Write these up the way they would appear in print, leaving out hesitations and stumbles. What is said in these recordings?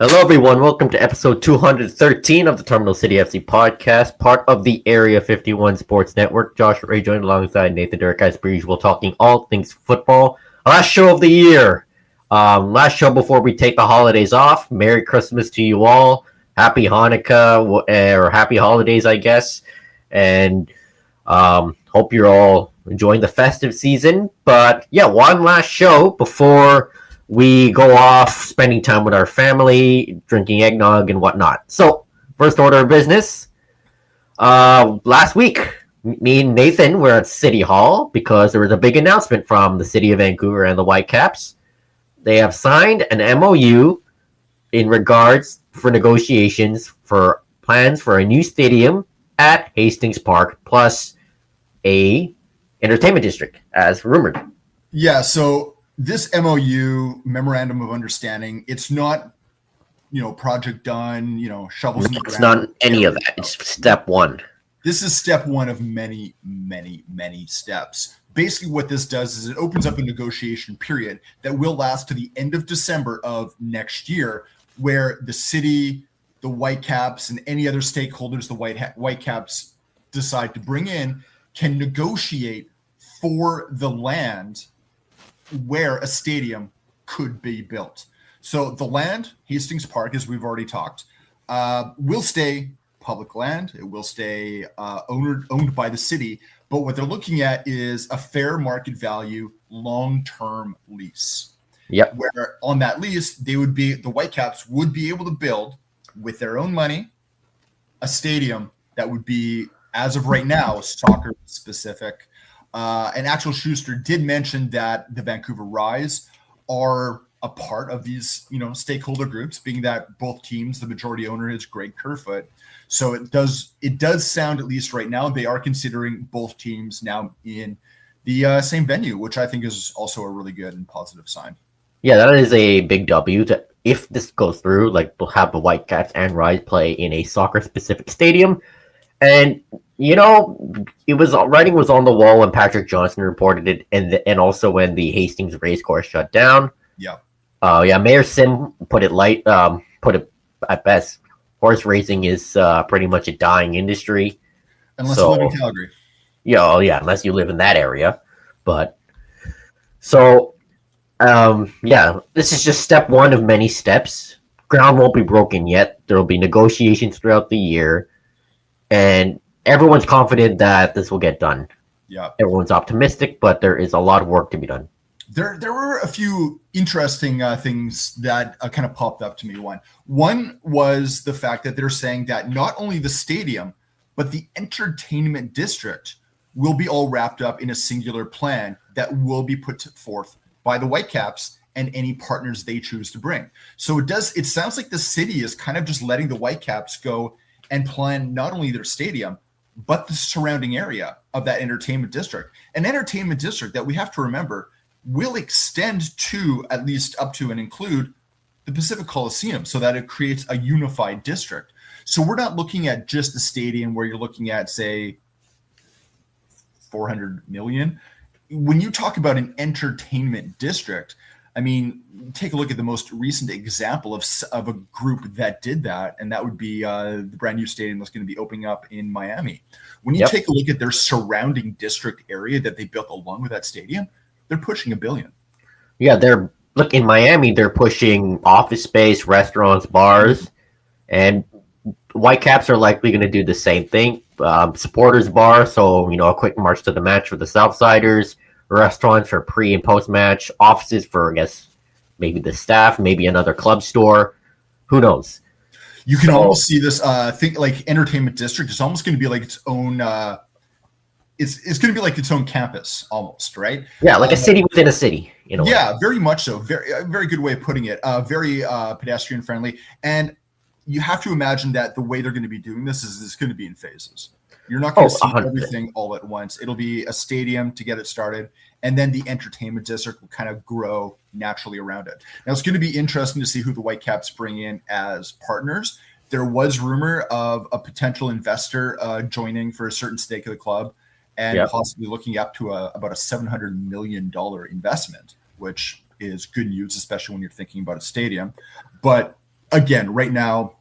Hello, everyone. Welcome to episode 213 of the Terminal City FC podcast, part of the Area 51 Sports Network. Josh Ray joined alongside Nathan Derek, as per usual, talking all things football. Last show of the year. Last show before we take the holidays off. Merry Christmas to you all. Happy Hanukkah, or happy holidays, I guess. And hope you're all enjoying the festive season. But yeah, one last show before we go off spending time with our family, drinking eggnog and whatnot. So, first order of business. Last week, me and Nathan were at City Hall because there was a big announcement from the City of Vancouver and the Whitecaps. They have signed an MOU in regards for negotiations for plans for a new stadium at Hastings Park, plus a entertainment district, as rumored. Yeah, so this MOU, Memorandum of Understanding, it's not, project done, shovels in the ground. It's not any of that. It's step one. This is step one of many, many, many steps. Basically, what this does is it opens up a negotiation period that will last to the end of December of next year, where the city, the Whitecaps, and any other stakeholders the Whitecaps decide to bring in can negotiate for the land where a stadium could be built. So the land, Hastings Park, as we've already talked, will stay public land. It will stay owned by the city. But what they're looking at is a fair market value long-term lease. Yep. Where on that lease, the Whitecaps would be able to build with their own money a stadium that would be, as of right now, soccer specific. And Axel Schuster did mention that the Vancouver Rise are a part of these, stakeholder groups, being that both teams, the majority owner is Greg Kerfoot. So it does sound, at least right now, they are considering both teams now in the same venue, which I think is also a really good and positive sign. Yeah, that is a big W. If this goes through, we'll have the Whitecaps and Rise play in a soccer-specific stadium. And it was writing was on the wall when Patrick Johnson reported it, and also when the Hastings racecourse shut down. Yeah. Mayor Sim put it at best. Horse racing is pretty much a dying industry, unless you live in Calgary. Unless you live in that area. But so, this is just step one of many steps. Ground won't be broken yet. There will be negotiations throughout the year, and everyone's confident that this will get done. Yeah. Everyone's optimistic, but there is a lot of work to be done. There were a few interesting things that kind of popped up to me. One was the fact that they're saying that not only the stadium, but the entertainment district will be all wrapped up in a singular plan that will be put forth by the Whitecaps and any partners they choose to bring. So it sounds like the city is kind of just letting the Whitecaps go and plan not only their stadium, but the surrounding area of that entertainment district. An entertainment district that we have to remember will extend to at least up to and include the Pacific Coliseum, so that it creates a unified district. So we're not looking at just a stadium where you're looking at, say, 400 million. When you talk about an entertainment district, I mean, take a look at the most recent example of a group that did that, and that would be the brand new stadium that's going to be opening up in Miami. When you take a look at their surrounding district area that they built along with that stadium, they're pushing $1 billion. Yeah, in Miami, they're pushing office space, restaurants, bars, and Whitecaps are likely going to do the same thing. Supporters bar, so a quick march to the match for the Southsiders. Restaurants for pre and post match, offices for, I guess, maybe the staff, maybe another club store. Who knows? You can almost see this thing like entertainment district. It's almost going to be like its own. It's going to be like its own campus, almost, right? Yeah, like a city within a city. Yeah, very much so. Very good way of putting it. Very pedestrian friendly, and you have to imagine that the way they're going to be doing this is it's going to be in phases. You're not going to see 100%. everything all at once. It'll be a stadium to get it started, and then the entertainment district will kind of grow naturally around it. Now, it's going to be interesting to see who the Whitecaps bring in as partners. There was rumor of a potential investor joining for a certain stake of the club and possibly looking up to about a $700 million investment, which is good news, especially when you're thinking about a stadium. But again, right now,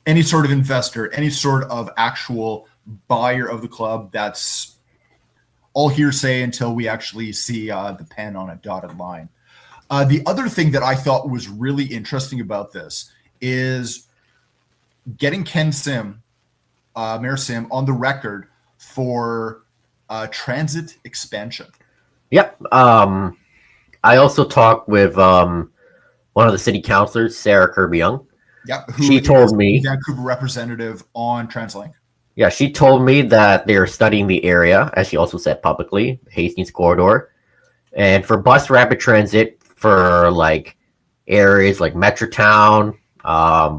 any sort of investor, any sort of actual buyer of the club, that's all hearsay until we actually see the pen on a dotted line. The other thing that I thought was really interesting about this is getting Ken Sim, Mayor Sim, on the record for transit expansion. Yep. I also talked with one of the city councilors, Sarah Kirby-Young. Yep, she told me, Vancouver representative on TransLink. Yeah, she told me that they are studying the area, as she also said publicly, Hastings corridor, and for bus rapid transit for like areas like Metrotown,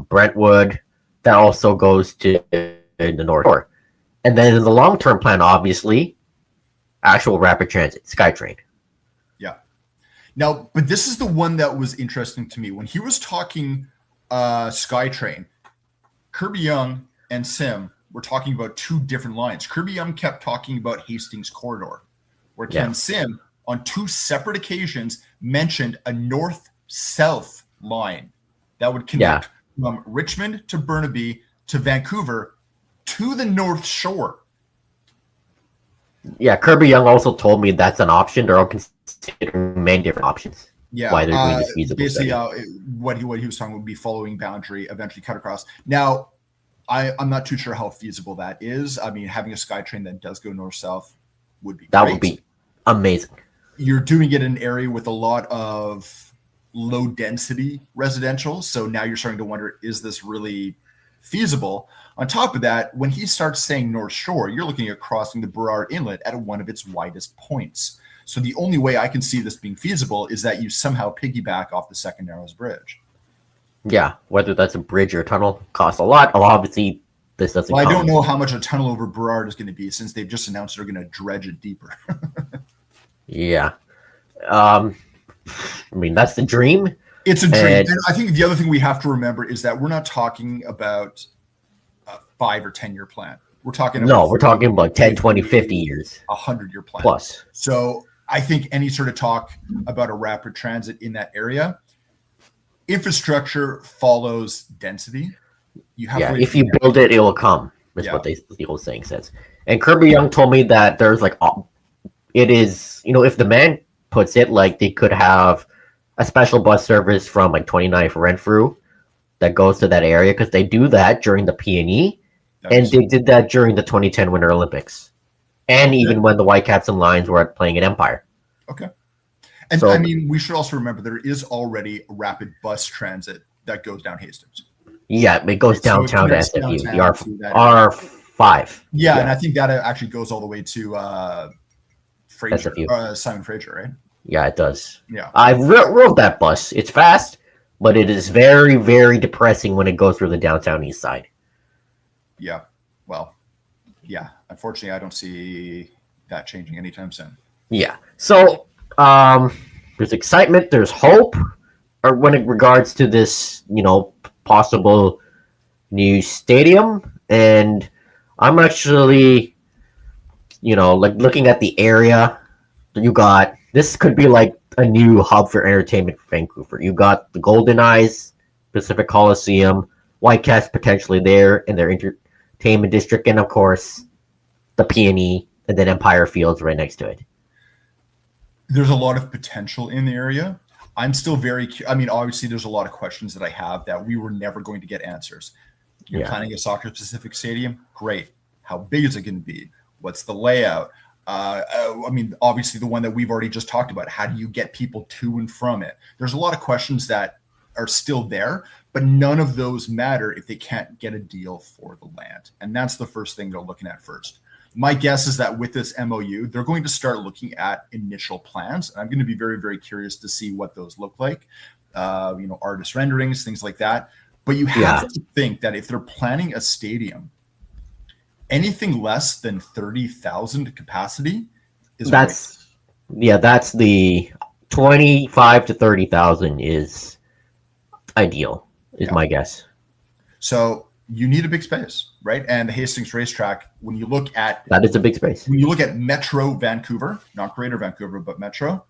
Brentwood, that also goes to the North Shore. And then in the long-term plan, obviously, actual rapid transit, SkyTrain. Yeah. Now, but this is the one that was interesting to me. When he was talking SkyTrain, Kirby-Young and Sim were talking about two different lines. Kirby-Young kept talking about Hastings corridor, where Ken Sim, on two separate occasions, mentioned a north-south line that would connect from Richmond to Burnaby to Vancouver to the North Shore. Yeah, Kirby-Young also told me that's an option. They're all considering many different options. Yeah, why they're doing this feasible basically, study. What he was talking would be following boundary, eventually cut across. Now, I'm not too sure how feasible that is. I mean, having a SkyTrain that does go north-south would be that great. would be amazing. You're doing it in an area with a lot of low-density residential, so now you're starting to wonder, is this really feasible? On top of that, when he starts saying North Shore, you're looking at crossing the Burrard Inlet at one of its widest points. So the only way I can see this being feasible is that you somehow piggyback off the Second Narrows Bridge. Yeah, whether that's a bridge or a tunnel costs a lot. Well, obviously, this doesn't. Well, I don't know how much a tunnel over Burrard is going to be, since they've just announced they're going to dredge it deeper. Yeah. I mean, that's the dream. It's a dream. And I think the other thing we have to remember is that we're not talking about a 5 or 10 year plan. We're talking about we're talking about 10, 20, 50 years. 100-year plan. Plus. So I think any sort of talk about a rapid transit in that area, infrastructure follows density. You have to if you build it, it will come. That's what the old saying says. And Kirby-Young told me that there's like, it is, if the man puts it, like they could have a special bus service from like 29th Renfrew that goes to that area, because they do that during the P&E, and they did that during the 2010 Winter Olympics, and even when the Whitecaps and Lions were playing at Empire. Okay. And I mean, we should also remember there is already a rapid bus transit that goes down Hastings. Yeah, it goes downtown to SFU, the R5. Yeah, and I think that actually goes all the way to Fraser, Simon Fraser, right? Yeah, it does. Yeah. I rode that bus. It's fast, but it is very, very depressing when it goes through the downtown east side. Yeah. Well, yeah. Unfortunately, I don't see that changing anytime soon. Yeah. So, there's excitement, there's hope, or when it regards to this, possible new stadium. And I'm actually, like looking at the area. This could be like a new hub for entertainment for Vancouver. You got the Golden Eyes, Pacific Coliseum, Whitecaps potentially there in their entertainment district, and of course the P&E, and then Empire Fields right next to it. There's a lot of potential in the area. I'm still obviously there's a lot of questions that I have that we were never going to get answers. You're planning a soccer-specific stadium? Great. How big is it going to be? What's the layout? Obviously the one that we've already just talked about. How do you get people to and from it? There's a lot of questions that are still there, but none of those matter if they can't get a deal for the land. And that's the first thing they're looking at first. My guess is that with this MOU, they're going to start looking at initial plans. I'm going to be very, very curious to see what those look like. Artist renderings, things like that. But you have to think that if they're planning a stadium, anything less than 30,000 capacity is that's the 25 to 30,000 is ideal, is my guess. So you need a big space, right? And the Hastings racetrack, when you look at that, is a big space. When you look at Metro Vancouver, not Greater Vancouver, but Metro,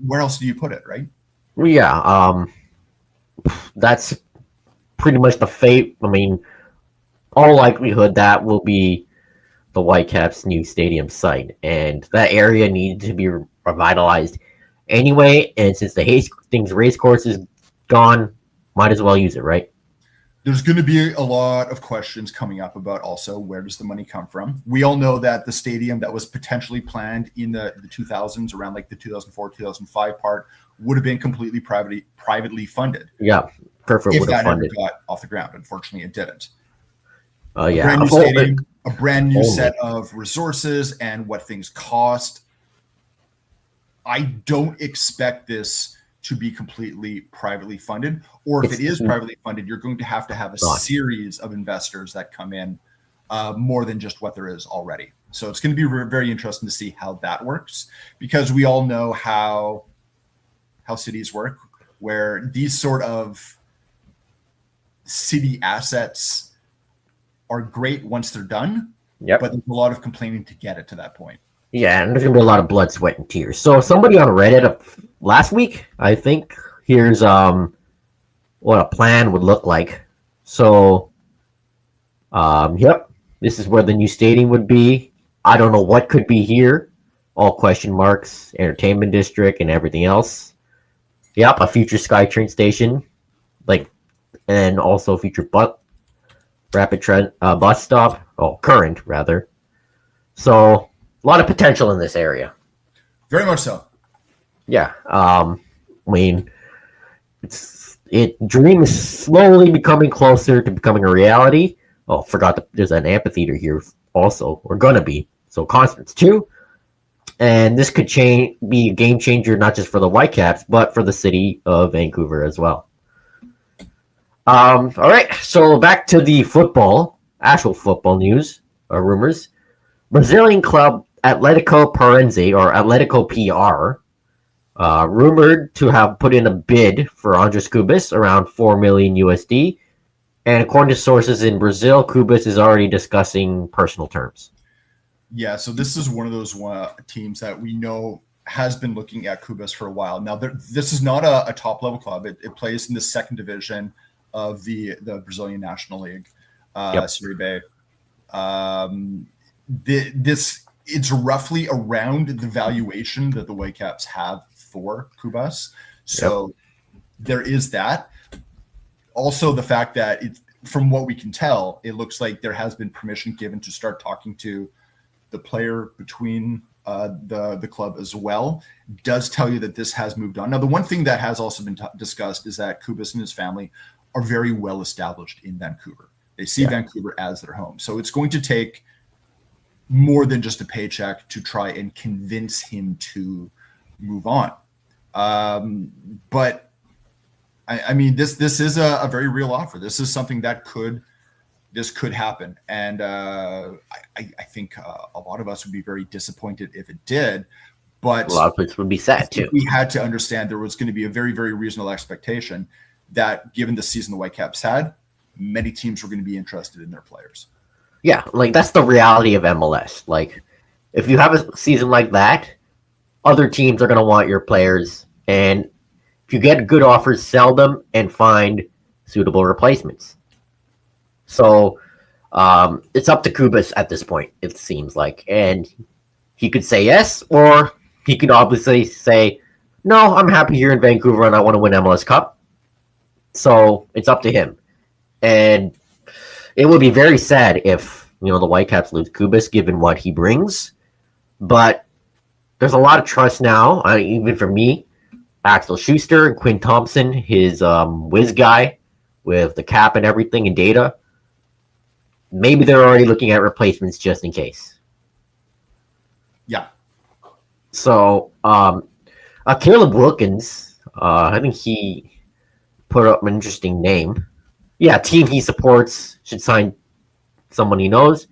where else do you put it, right? Yeah, that's pretty much the fate. I mean, all likelihood that will be the Whitecaps' new stadium site, and that area needed to be revitalized anyway. And since the Hastings racecourse is gone, might as well use it, right? There's going to be a lot of questions coming up about also where does the money come from. We all know that the stadium that was potentially planned in the 2000s, around like the 2004, 2005 part, would have been completely privately funded. Yeah, perfect. If that ever got off the ground. Unfortunately, it didn't. Yeah, brand new stadium, a brand new set of resources and what things cost. I don't expect this to be completely privately funded, or if it is privately funded, you're going to have a series of investors that come in, more than just what there is already. So it's going to be very interesting to see how that works, because we all know how cities work, where these sort of city assets are great once they're done, but there's a lot of complaining to get it to that point. Yeah, and there's gonna be a lot of blood, sweat, and tears. So somebody on Reddit last week, I think, here's what a plan would look like. So, this is where the new stadium would be. I don't know what could be here. All question marks, entertainment district, and everything else. Yep, a future SkyTrain station, and also future rapid bus stop. Oh, current rather. So. A lot of potential in this area. Very much so. Yeah. I mean, dream is slowly becoming closer to becoming a reality. Oh, there's an amphitheater here also, or gonna be. So concerts too. And this could be a game changer, not just for the Whitecaps, but for the city of Vancouver as well. All right. So back to the actual football news or rumors. Brazilian club Atletico Paranaense, or Atletico PR, rumored to have put in a bid for Andres Cubas around $4 million USD. And according to sources in Brazil, Cubas is already discussing personal terms. Yeah, so this is one of those teams that we know has been looking at Cubas for a while. Now, this is not a top-level club. It plays in the second division of the Brazilian National League, Serie B. It's roughly around the valuation that the Whitecaps have for Cubas. So there is that. Also, the fact that from what we can tell, it looks like there has been permission given to start talking to the player between the club as well. Does tell you that this has moved on. Now, the one thing that has also been discussed is that Cubas and his family are very well established in Vancouver. They see Vancouver as their home. So it's going to take more than just a paycheck to try and convince him to move on. But I mean, this is a very real offer. This is something that could happen. And I think a lot of us would be very disappointed if it did, but a lot of us would be sad too. We had to understand there was going to be a very, very reasonable expectation that given the season the Whitecaps had, many teams were going to be interested in their players. Yeah, that's the reality of MLS. If you have a season like that, other teams are going to want your players. And if you get good offers, sell them and find suitable replacements. So it's up to Cubas at this point, it seems like. And he could say yes, or he could obviously say, no, I'm happy here in Vancouver and I want to win MLS Cup. So it's up to him. And it would be very sad if, the Whitecaps lose Cubas, given what he brings. But there's a lot of trust now, even for me. Axel Schuster and Quinn Thompson, his whiz guy with the cap and everything and data. Maybe they're already looking at replacements just in case. Yeah. So, Caleb Wilkins, I think he put up an interesting name. Yeah, team he supports should sign someone he knows.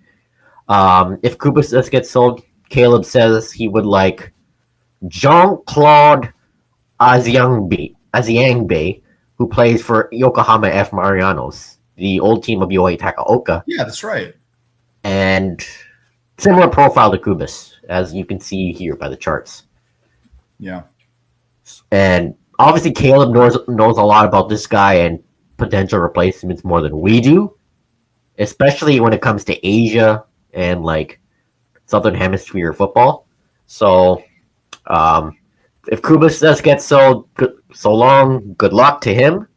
If Cubas does get sold, Caleb says he would like Jean-Claude Aziangbe, who plays for Yokohama F. Marianos, the old team of Yohei Takaoka. Yeah, that's right. And similar profile to Cubas, as you can see here by the charts. Yeah. And obviously Caleb knows a lot about this guy and potential replacements more than we do, especially when it comes to Asia and like Southern Hemisphere football. So if Kubas does get so long, good luck to him.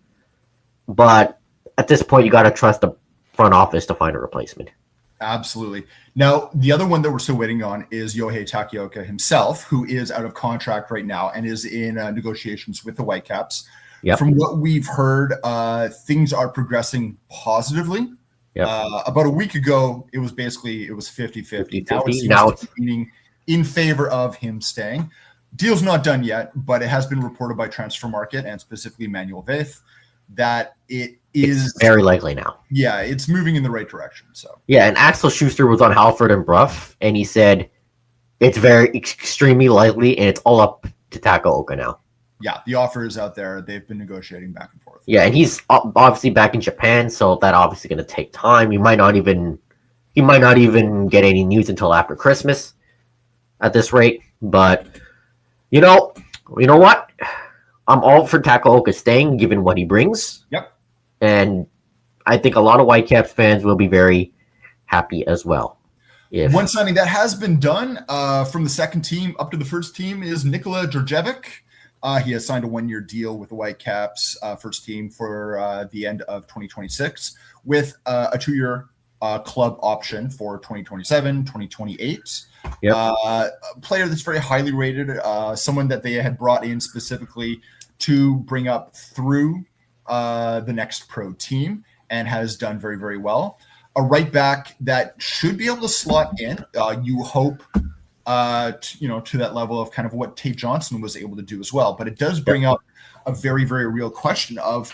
But at this point, you got to trust the front office to find a replacement. Absolutely. Now, the other one that we're still waiting on is Yohei Takioka himself, who is out of contract right now and is in negotiations with the Whitecaps. Yep. From what we've heard, things are progressing positively. Yep. About a week ago, it was 50-50. Now it seems Now to be leaning in favor of him staying. Deal's not done yet, but it has been reported by Transfer Market and specifically Manuel Veith that it's very likely now. Yeah, it's moving in the right direction. So yeah, and Axel Schuster was on Halford and Bruff, and he said it's very extremely likely, and it's all up to Takaoka now. Yeah, the offer is out there. They've been negotiating back and forth. Yeah, and he's obviously back in Japan, so that obviously going to take time. He might not even get any news until after Christmas at this rate. But you know what? I'm all for Takaoka staying, given what he brings. Yep. And I think a lot of Whitecaps fans will be very happy as well. One signing that has been done from the second team up to the first team is Nikola Djordjevic. He has signed a 1-year deal with the Whitecaps first team for the end of 2026 with a 2-year club option for 2027, 2028. Yep. A player that's very highly rated, someone that they had brought in specifically to bring up through the next pro team and has done very, very well. A right back that should be able to slot in. You hope, to that level of kind of what Tate Johnson was able to do as well. But it does bring up a very, very real question of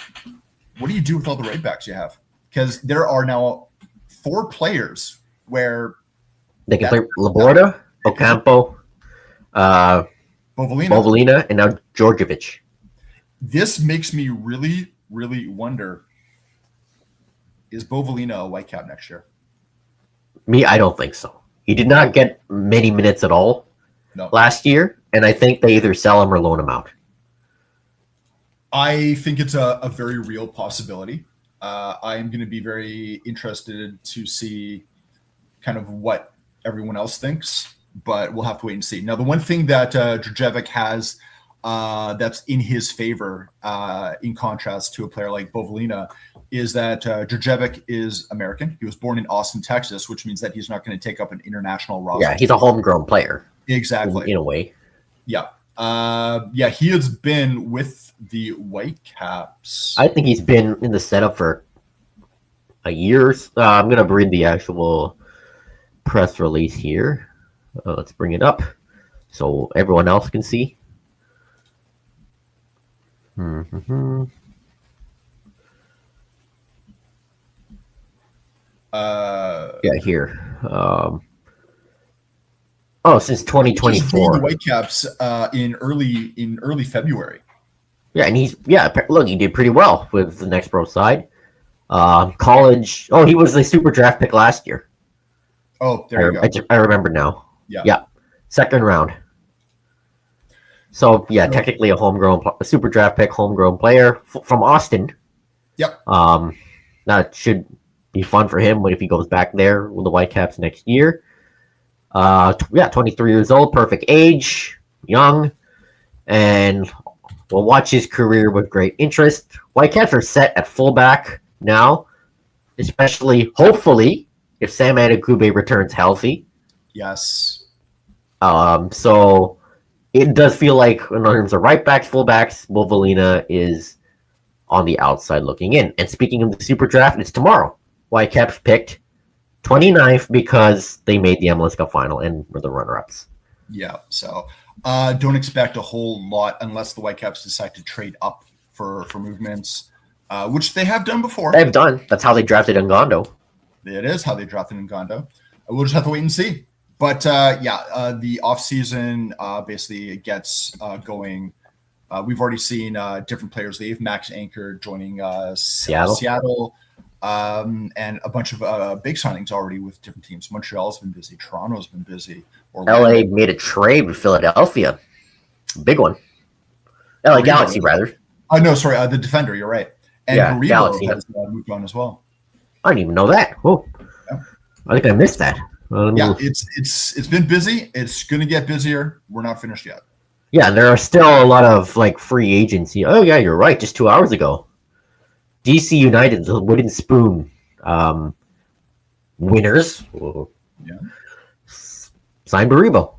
what do you do with all the right backs you have? Because there are now 4 players where they can play Laborda, Ocampo, Bovalina, and now Djordjevic. This makes me really, really wonder, is Bovalina a Whitecap next year? Me, I don't think so. He did not get many minutes at all last year, and I think they either sell him or loan him out. I think it's a very real possibility. I am going to be very interested to see kind of what everyone else thinks, but we'll have to wait and see. Now, the one thing that Djordjevic has that's in his favor, in contrast to a player like Bovalina, is that Djordjevic is American. He was born in Austin, Texas, which means that he's not going to take up an international roster. Yeah, he's a homegrown player. Exactly. In a way. Yeah. He has been with the Whitecaps. I think he's been in the setup for a year. I'm going to read the actual press release here. Let's bring it up so everyone else can see. Mm-hmm. Here. Since 2024. The Whitecaps in early February. Yeah, and he did pretty well with the next pro side. College. Oh, he was the super draft pick last year. Oh, there you go. I remember now. Yeah. Second round. So technically a super draft pick, homegrown player from Austin. Yep. That should be fun for him if he goes back there with the Whitecaps next year. 23 years old, perfect age, young, and we'll watch his career with great interest. Whitecaps are set at fullback now, especially, hopefully, if Sam Adekugbe returns healthy. Yes. So it does feel like in terms of right backs, fullbacks, Bovalina is on the outside looking in. And speaking of the super draft, it's tomorrow. Whitecaps picked 29th because they made the MLS Cup final and were the runner-ups. Yeah, so don't expect a whole lot unless the Whitecaps decide to trade up for movements, which they have done before. They've done. That's how they drafted Ngondo. It is how they drafted Ngondo. We'll just have to wait and see. But the offseason basically gets going. We've already seen different players leave. Max Anchor joining Seattle. And a bunch of big signings already with different teams. Montreal's been busy. Toronto's been busy. LA made a trade with Philadelphia. Big one. LA Galaxy, rather. No, sorry. The defender. You're right. And Yeah, Garibo Galaxy. has moved on as well. I didn't even know that. Oh, Yeah. I think I missed that. Yeah, it's been busy. It's going to get busier. We're not finished yet. Yeah, there are still a lot of like free agency. Oh yeah, you're right. Just 2 hours ago, DC United, the Wooden Spoon winners, Yeah, signed Baribo.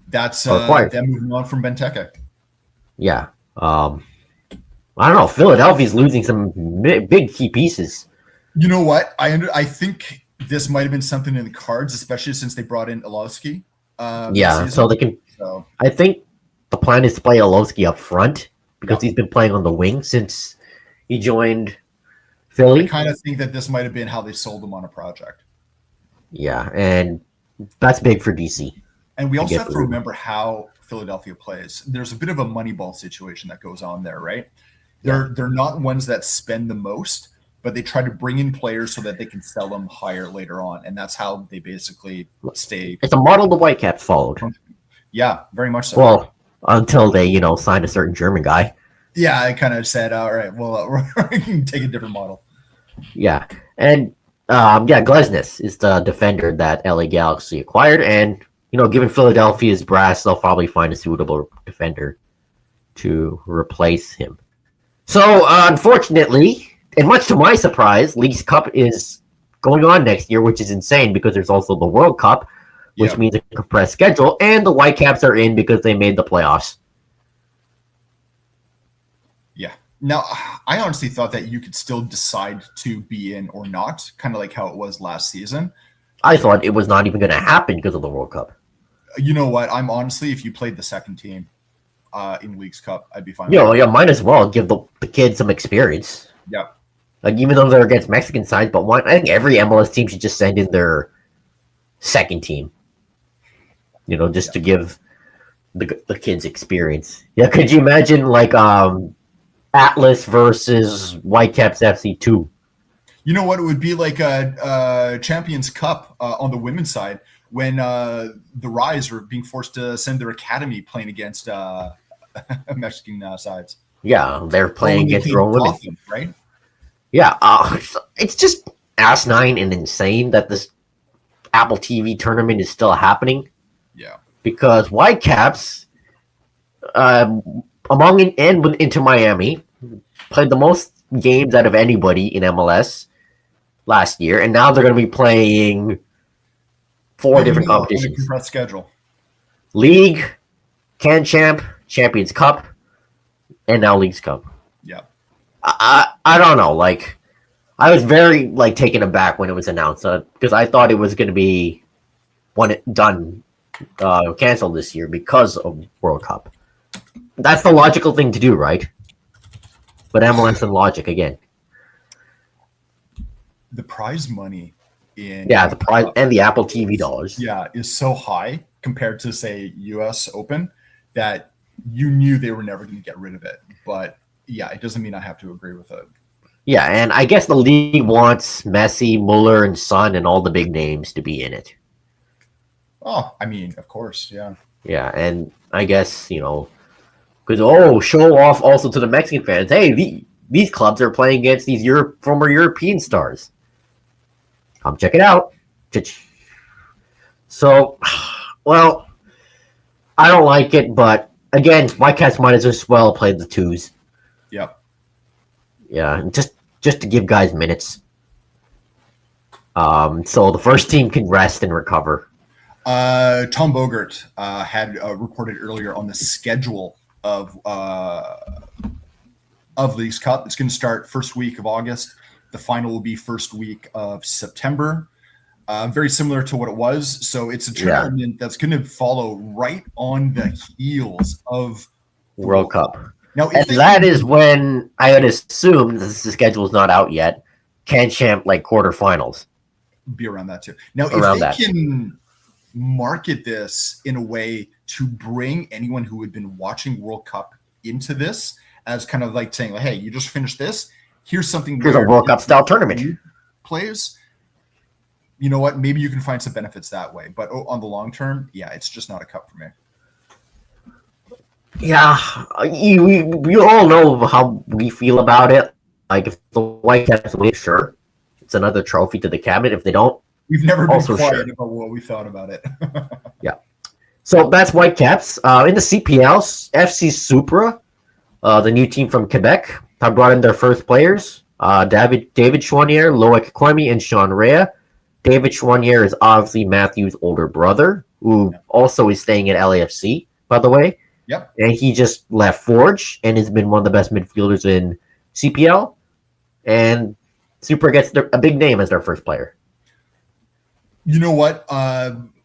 that's Acquired. them moving on from Benteke. Yeah. I don't know. Philadelphia's losing some big key pieces. You know what? I think this might have been something in the cards, especially since they brought in Olowski. Yeah, so they can. So I think the plan is to play Olowski up front because Yeah. he's been playing on the wing since he joined Philly. I kind of think that this might have been how they sold him on a project. Yeah, and that's big for DC. And we also get have to Baribo. remember how Philadelphia plays. There's a bit of a moneyball situation that goes on there, right? They're not ones that spend the most, but they try to bring in players so that they can sell them higher later on, and that's how they basically stay. It's a model the Whitecaps followed. Yeah, very much so. Well, until they, signed a certain German guy. Yeah, I kind of said, all right, well, we can take a different model. Yeah, and Glesnes is the defender that LA Galaxy acquired, and given Philadelphia's brass, they'll probably find a suitable defender to replace him. So, unfortunately, and much to my surprise, Leagues Cup is going on next year, which is insane because there's also the World Cup, which means a compressed schedule, and the Whitecaps are in because they made the playoffs. Yeah. Now, I honestly thought that you could still decide to be in or not, kind of like how it was last season. I thought it was not even going to happen because of the World Cup. You know what? I'm honestly, if you played the second team in Leagues Cup, I'd be fine. Might as well give the kids some experience. Yeah. Like, even though they're against Mexican sides, but I think every MLS team should just send in their second team. To give the kids experience. Yeah, could you imagine, like, Atlas versus Whitecaps FC 2? You know what? It would be like a Champions Cup on the women's side when the Rise were being forced to send their academy playing against Mexican sides. Yeah, they're playing against their own women. Right? Yeah, it's just asinine and insane that this Apple TV tournament is still happening. Yeah. Because Whitecaps, among and into Miami, played the most games out of anybody in MLS last year, and now they're going to be playing four different competitions. Compressed schedule. League, Can Champ, Champions Cup, and now Leagues Cup. Yeah. I don't know. Like, I was very taken aback when it was announced because I thought it was going to be canceled this year because of World Cup. That's the logical thing to do, right? But MLS and logic again. The prize money in the prize and the Apple TV dollars. Yeah, is so high compared to say US Open that you knew they were never going to get rid of it. But yeah, it doesn't mean I have to agree with it. Yeah, and I guess the league wants Messi, Mueller, and Son and all the big names to be in it. Oh, I mean, of course, yeah. Yeah, and I guess, because, show off also to the Mexican fans. Hey, these clubs are playing against these former European stars. Come check it out. So, well, I don't like it, but again, Whitecaps might as well play the twos. Yep. Yeah, just to give guys minutes. So the first team can rest and recover. Tom Bogert had reported earlier on the schedule of Leagues Cup. It's going to start first week of August. The final will be first week of September. Very similar to what it was. So it's a tournament that's going to follow right on the heels of the World Cup. Now, that is when I would assume the schedule is not out yet. Can Champ quarterfinals. Be around that too. Now, if they can market this in a way to bring anyone who had been watching World Cup into this as kind of like saying, hey, you just finished this. Here's something. Here's a World Cup style tournament. Plays. You know what? Maybe you can find some benefits that way. But on the long term, yeah, it's just not a cup for me. Yeah, we all know how we feel about it. Like, if the Whitecaps win, sure, it's another trophy to the cabinet. If they don't, We've never been also quiet sure. about what we thought about it. Yeah. So that's Whitecaps. In the CPL, FC Supra, the new team from Quebec, have brought in their first players. David Chouanier, Loic Quemi, and Sean Rea. David Chouanier is obviously Matthew's older brother, who also is staying at LAFC, by the way. Yep. And he just left Forge and has been one of the best midfielders in CPL. And Super gets a big name as their first player. You know what?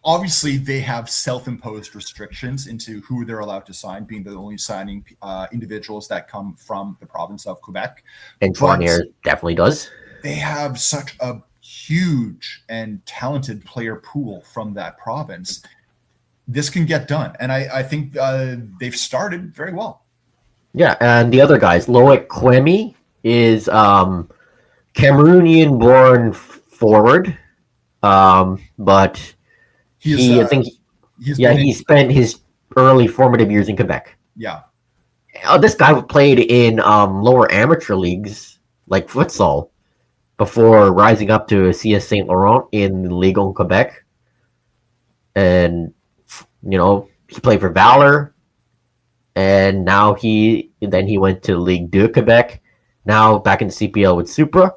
Obviously, they have self-imposed restrictions into who they're allowed to sign, being the only signing individuals that come from the province of Quebec. And Chouanier definitely does. They have such a huge and talented player pool from that province. This can get done. And I think they've started very well. Yeah, and the other guys, Loic Quemi is Cameroonian-born forward, but he spent his early formative years in Quebec. Yeah. This guy played in lower amateur leagues like futsal before rising up to CS Saint Laurent in Ligue 1 Quebec, and he played for Valor, and now he went to Ligue 2 Quebec. Now back in the CPL with Supra,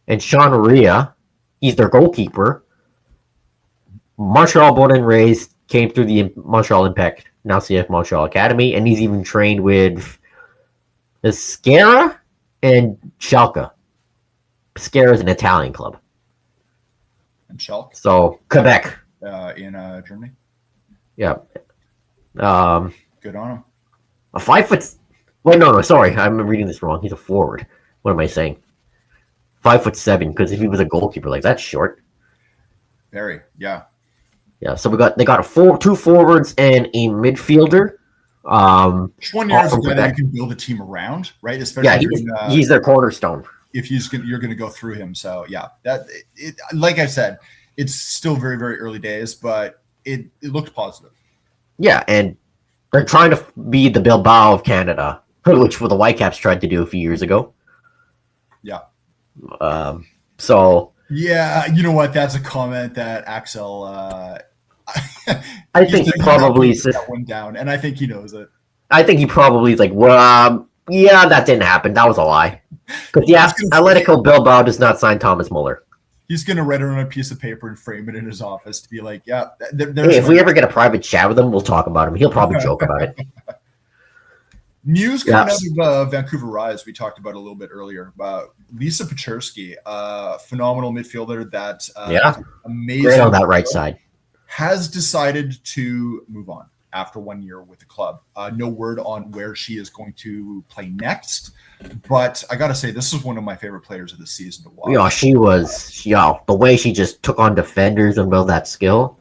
and Sean Rea, he's their goalkeeper. Montreal born and raised, came through the Montreal Impact, now CF Montreal Academy, and he's even trained with Pescara and Schalke. Pescara is an Italian club. And Schalke? So, Quebec. In Germany? Yeah. Good on him. A 5 foot... Wait, no, sorry. I'm reading this wrong. He's a forward. What am I saying? 5'7", because if he was a goalkeeper, like, that's short. Very, yeah. Yeah, so they got two forwards and a midfielder. Chouanier is a guy that you can build a team around, right? Especially he's their cornerstone. If you're going to go through him. So yeah, like I said, it's still very, very early days, but it looked positive. Yeah, and they're trying to be the Bilbao of Canada, which the Whitecaps tried to do a few years ago. Yeah. So. Yeah, you know what? That's a comment that Axel. I think he probably said that one down, and I think he knows it. I think he probably is like, well, yeah, that didn't happen. That was a lie. Because Atletico Bilbao does not sign Thomas Muller. He's going to write it on a piece of paper and frame it in his office to be like, yeah. If we ever get a private chat with him, we'll talk about him. He'll probably joke about it. News coming out of Vancouver Rise, we talked about a little bit earlier. Lisa Pachersky, phenomenal midfielder that amazing. Great on that right side. Has decided to move on after 1 year with the club. No word on where she is going to play next, but I got to say, this is one of my favorite players of the season to watch. Yeah, she was. Yeah, the way she just took on defenders and built that skill.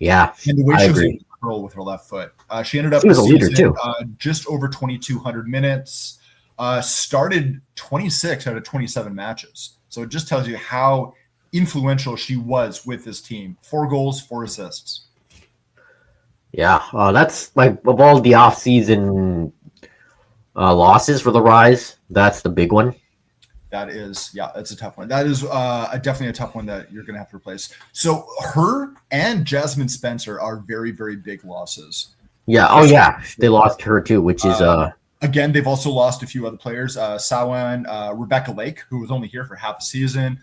Yeah, and the way she was able to curl with her left foot. She ended up she was a leader too. Just over 2,200 minutes. Started 26 out of 27 matches. So it just tells you how influential she was with this team. 4 goals, 4 assists. Yeah, that's like of all the off-season losses for the Rise, that's the big one. That is, that's a tough one. That is definitely a tough one that you're going to have to replace. So her and Jasmine Spencer are very, very big losses. Yeah, they lost her too, which is again, they've also lost a few other players. Sawan, Rebecca Lake, who was only here for half a season.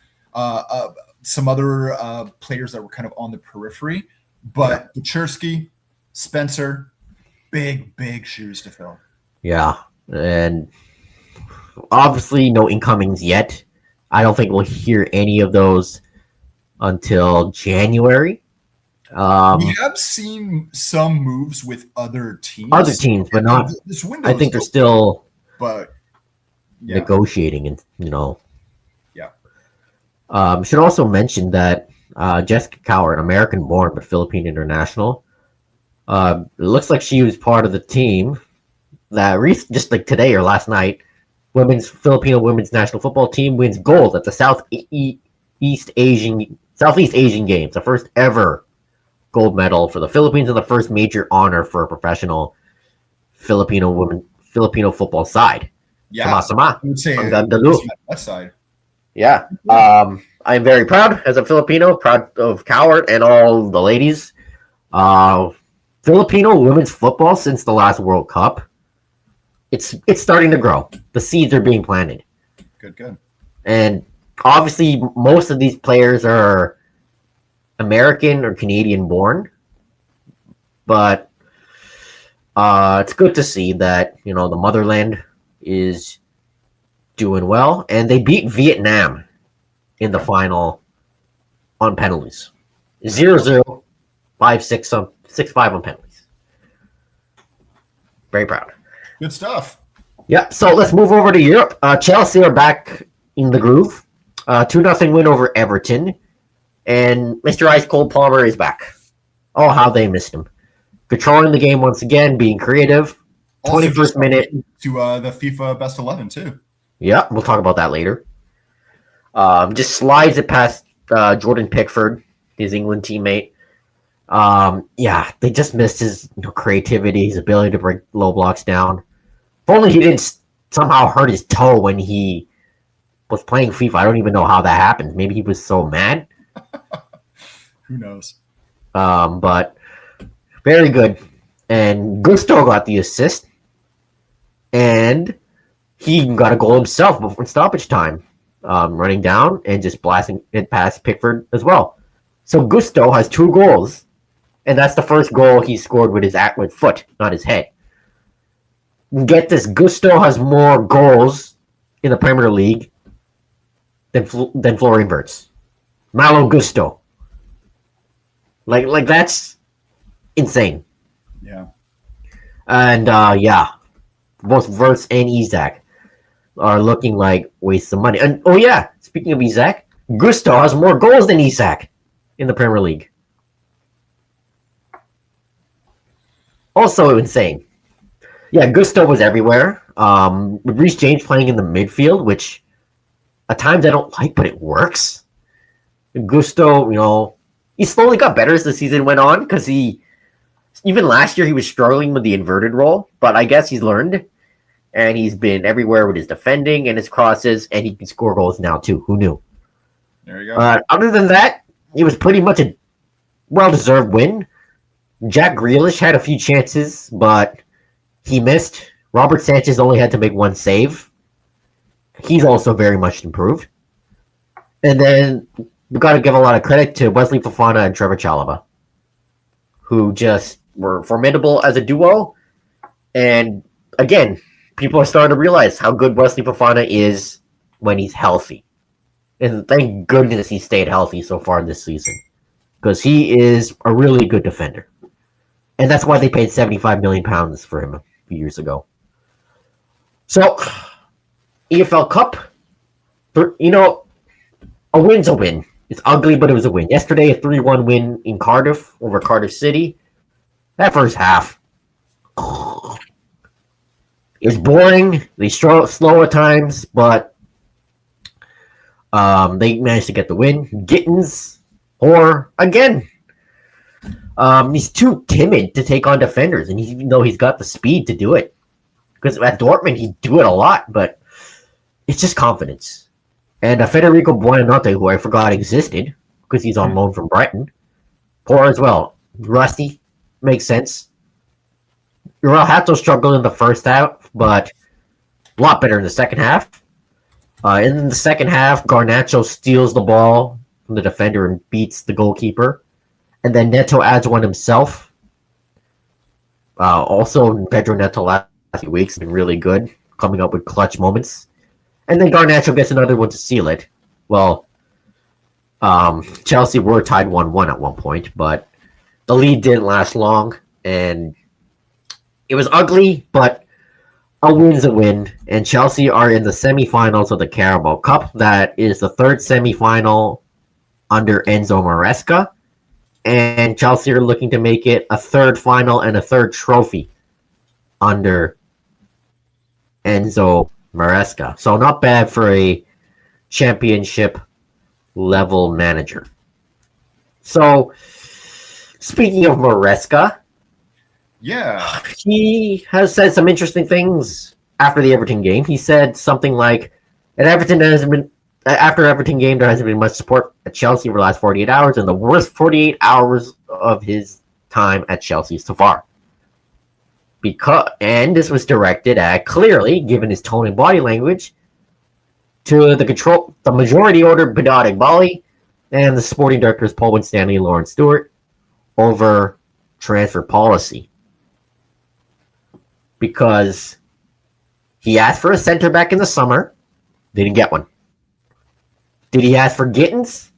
Some other players that were kind of on the periphery. But Pachersky, Spencer, big shoes to fill. Yeah, and obviously no incomings yet. I don't think we'll hear any of those until January. We have seen some moves with other teams. But not. This window, I think they're still negotiating, and should also mention that Jessica Coward, American-born but Philippine international. It looks like she was part of the team that just like today or last night, Filipino women's national football team wins gold at the Southeast Asian Games, the first ever gold medal for the Philippines and the first major honor for a professional Filipino football side. Yeah, Sama-sama. I would say Ang at ganda, least Lou. on that side. Yeah. I'm very proud as a Filipino, proud of Coward and all the ladies. Uh, Filipino women's football since the last World Cup, it's starting to grow. The seeds are being planted, Good. and obviously most of these players are American or Canadian born, but it's good to see that the motherland is doing well, and they beat Vietnam in the final on penalties, 0-0, 5-6 on 6-5 on penalties. Very proud. Good stuff. Yeah, so let's move over to Europe. Chelsea are back in the groove. 2-0 win over Everton. And Mr. Ice Cold Palmer is back. Oh, how they missed him. Controlling the game once again, being creative. Also 21st minute. To the FIFA Best 11, too. Yeah, we'll talk about that later. Just slides it past Jordan Pickford, his England teammate. Yeah, they just missed his creativity, his ability to break low blocks down. If only he didn't somehow hurt his toe when he was playing FIFA. I don't even know how that happened. Maybe he was so mad. Who knows? But very good. And Gusto got the assist. And he got a goal himself before stoppage time. Running down and just blasting it past Pickford as well. So Gusto has 2 goals. And that's the first goal he scored with his foot, not his head. Get this, Gusto has more goals in the Premier League than Florian Wirtz. Malo Gusto. Like that's insane. Yeah. And both Wirtz and Isak are looking like wastes of money. And oh yeah, speaking of Isak, Gusto has more goals than Isak in the Premier League. Also insane. Yeah, Gusto was everywhere. With Reece James playing in the midfield, which at times I don't like, but it works. Gusto, he slowly got better as the season went on because even last year he was struggling with the inverted role, but I guess he's learned and he's been everywhere with his defending and his crosses, and he can score goals now too. Who knew? There you go. Other than that, it was pretty much a well-deserved win. Jack Grealish had a few chances, but he missed. Robert Sanchez only had to make 1 save. He's also very much improved. And then we got to give a lot of credit to Wesley Fofana and Trevor Chalobah, who just were formidable as a duo. And again, people are starting to realize how good Wesley Fofana is when he's healthy. And thank goodness he stayed healthy so far this season, because he is a really good defender. And that's why they paid £75 million for him a few years ago. So, EFL Cup, a win's a win. It's ugly, but it was a win. Yesterday, a 3-1 win in Cardiff over Cardiff City. That first half, it was boring. They slow at times, but they managed to get the win. Gittins, again. He's too timid to take on defenders, and even though he's got the speed to do it, because at Dortmund he'd do it a lot, but it's just confidence. And Federico Buonanotte, who I forgot existed because he's on loan from Brighton, poor as well. Rusty, makes sense. Uriel Hato struggled in the first half, but a lot better in the second half. In the second half, Garnacho steals the ball from the defender and beats the goalkeeper. And then Neto adds one himself. Also, Pedro Neto last few weeks has been really good, coming up with clutch moments. And then Garnacho gets another one to seal it. Well, Chelsea were tied 1-1 at one point, but the lead didn't last long. And it was ugly, but a win's a win. And Chelsea are in the semifinals of the Carabao Cup. That is the third semifinal under Enzo Maresca. And Chelsea are looking to make it a third final and a third trophy under Enzo Maresca. So not bad for a championship level manager. So speaking of Maresca, yeah, he has said some interesting things after the Everton game, he said something like, after Everton game, there hasn't been much support at Chelsea over the last 48 hours, and the worst 48 hours of his time at Chelsea so far. And this was directed at, clearly, given his tone and body language, to the majority owner, Bedat Igbali, and the sporting directors, Paul Winstanley and Lawrence Stewart, over transfer policy. Because he asked for a center back in the summer, didn't get one. Did he ask for Gittins?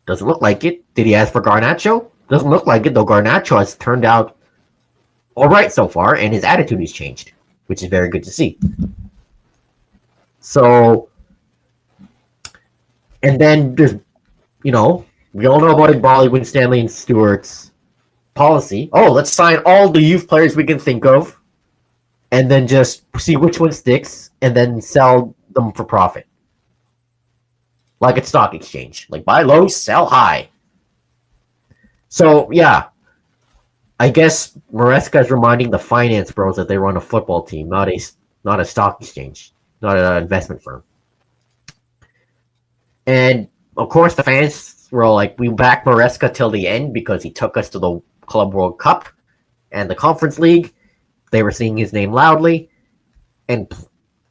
Doesn't look like it. Did he ask for Garnacho? Doesn't look like it, though Garnacho has turned out all right so far, and his attitude has changed, which is very good to see. So, and then there's, we all know about Igbali, Winstanley, and Stewart's policy. Oh, let's sign all the youth players we can think of, and then just see which one sticks, and then sell them for profit. Like a stock exchange. Like, buy low, sell high. So, yeah. I guess Maresca is reminding the finance bros that they run a football team, not a stock exchange, not an investment firm. And, of course, the fans were like, we back Maresca till the end because he took us to the Club World Cup and the Conference League. They were singing his name loudly. And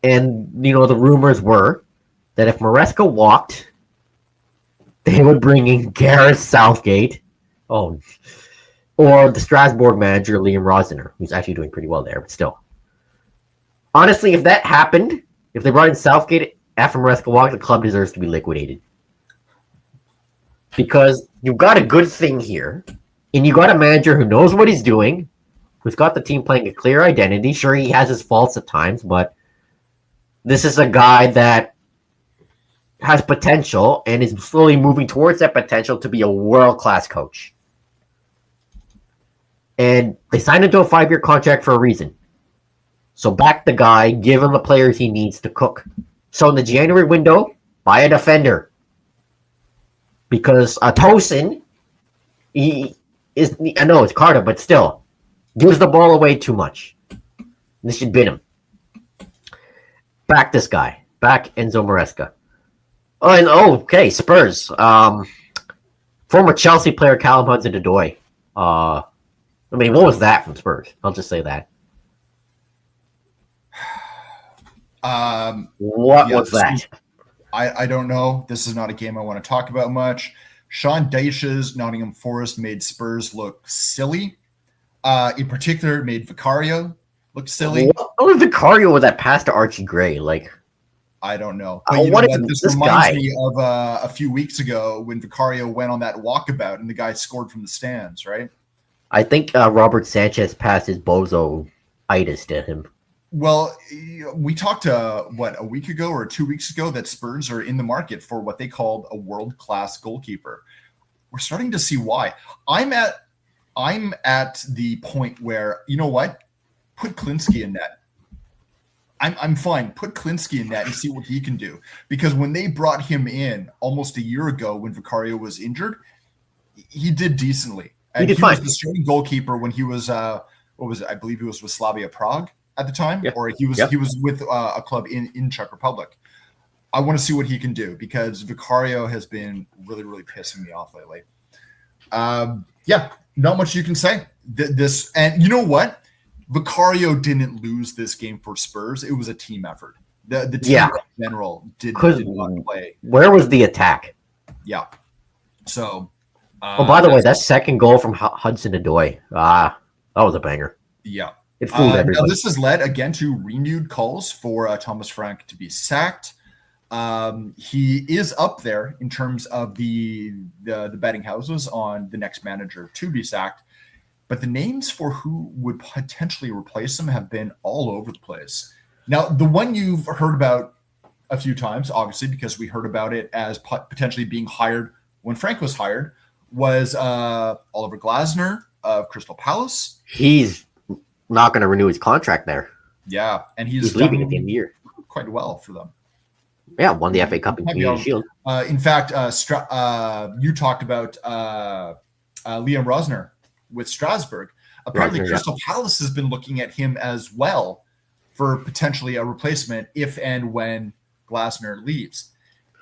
the rumors were that if Maresca walked, they would bring in Gareth Southgate, or the Strasbourg manager, Liam Rosner, who's actually doing pretty well there, but still. Honestly, if that happened, if they brought in Southgate after Maresca walked, the club deserves to be liquidated. Because you've got a good thing here, and you got a manager who knows what he's doing, who's got the team playing a clear identity. Sure, he has his faults at times, but this is a guy that has potential and is slowly moving towards that potential to be a world-class coach. And they signed him to a 5-year contract for a reason. So back the guy, give him the players he needs to cook. So in the January window, buy a defender. Because Tosin, I know it's Carter, but still, gives the ball away too much. This should bin him. Back this guy. Back Enzo Maresca. Oh, and okay, Spurs. Former Chelsea player Callum Hudson-Odoi. What was that from Spurs? I'll just say that. What was that? I don't know. This is not a game I want to talk about much. Sean Dyche's Nottingham Forest made Spurs look silly. In particular, made Vicario look silly. What was Vicario with that pass to Archie Gray? I don't know. But this reminds me of a few weeks ago when Vicario went on that walkabout and the guy scored from the stands, right? I think Robert Sanchez passed his bozo-itis to him. Well, we talked a week ago or 2 weeks ago that Spurs are in the market for what they called a world-class goalkeeper. We're starting to see why. I'm at the point where, you know what? Put Klinsky in net. I'm fine. Put Klinsky in net and see what he can do. Because when they brought him in almost a year ago when Vicario was injured, he did decently. And he was the starting goalkeeper when he was I believe he was with Slavia Prague at the time, or he was with a club in Czech Republic. I want to see what he can do because Vicario has been really, really pissing me off lately. Not much you can say. This and you know what? Vicario didn't lose this game for Spurs. It was a team effort. The team in general did not play. Where was the attack? Yeah. So. By the way, that second goal from Hudson-Odoi, that was a banger. Yeah. It fooled everybody. Now this has led again to renewed calls for Thomas Frank to be sacked. He is up there in terms of the betting houses on the next manager to be sacked. But the names for who would potentially replace him have been all over the place. Now, the one you've heard about a few times, obviously, because we heard about it as potentially being hired when Frank was hired, was Oliver Glasner of Crystal Palace. He's not going to renew his contract there. Yeah, and he's leaving at the end of the year. Quite well for them. Yeah, won the FA Cup and Community Shield. In fact, you talked about Liam Rosner with Strasbourg. Apparently, Crystal Palace has been looking at him as well for potentially a replacement if and when Glasner leaves.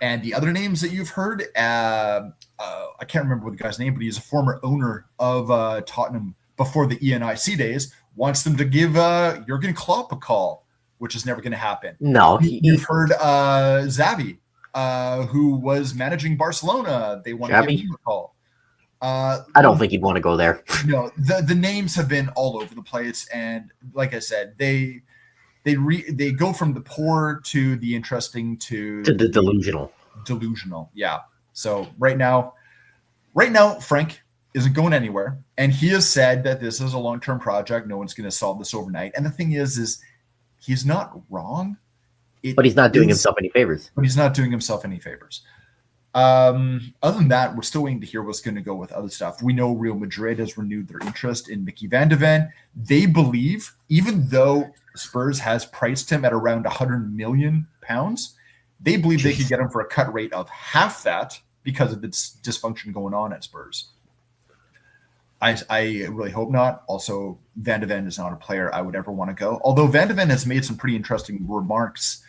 And the other names that you've heard, I can't remember the guy's name, but he's a former owner of Tottenham before the ENIC days, wants them to give Jurgen Klopp a call, which is never going to happen. No. You've heard Xavi, who was managing Barcelona. They want to give him a call. I don't think he'd want to go there. No, the names have been all over the place. And like I said, they go from the poor to the interesting to the delusional. Delusional, yeah. So right now, Frank isn't going anywhere, and he has said that this is a long-term project. No one's going to solve this overnight. And the thing is he's not wrong. But he's not doing himself any favors. Other than that, we're still waiting to hear what's going to go with other stuff. We know Real Madrid has renewed their interest in Mickey Van de Ven. They believe, even though Spurs has priced him at around £100 million, they believe they could get him for a cut rate of half that because of the dysfunction going on at Spurs. I really hope not. Also, Van de Ven is not a player I would ever want to go. Although Van de Ven has made some pretty interesting remarks